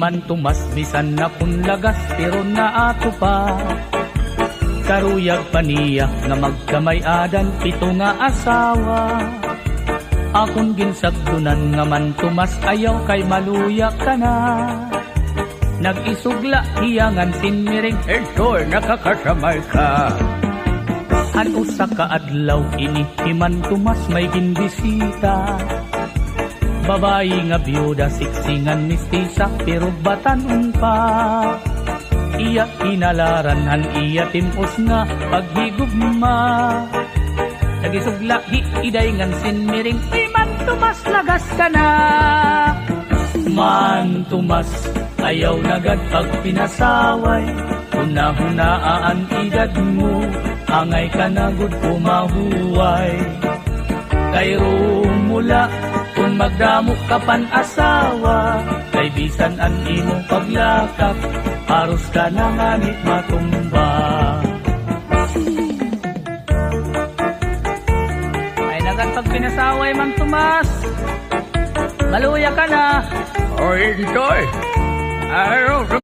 man tumas bisan na punlagas pero na ato pa. Karuyag paniya nga magkamay-adan pito nga asawa. Akon ginsagdunan nga man tumas ayaw kay maluya ka na. Nag-isugla hiyangan sinmiring ertor nakakasamay ka. Usa ka adlaw ini himan tumas may ginbisita. Babayi nga byuda siksingan mistisa pero batanon pa. Iya kinalaran iya timpos nga paghigugma. Nagisugla iday ngan sinmiring himan tumas lagas ka na. Man tumas ayaw nagad pag pinasaway. Hunahunaan edad mo angay ka na gud pumahuway. Kay rumula kung magdamok ka pan asawa. Kay bisan an imong paglakap aros ka na nganit matumba. Ay nagad pag pinasaway man tumas maluya ka na. Oy, Intoy! Ayaw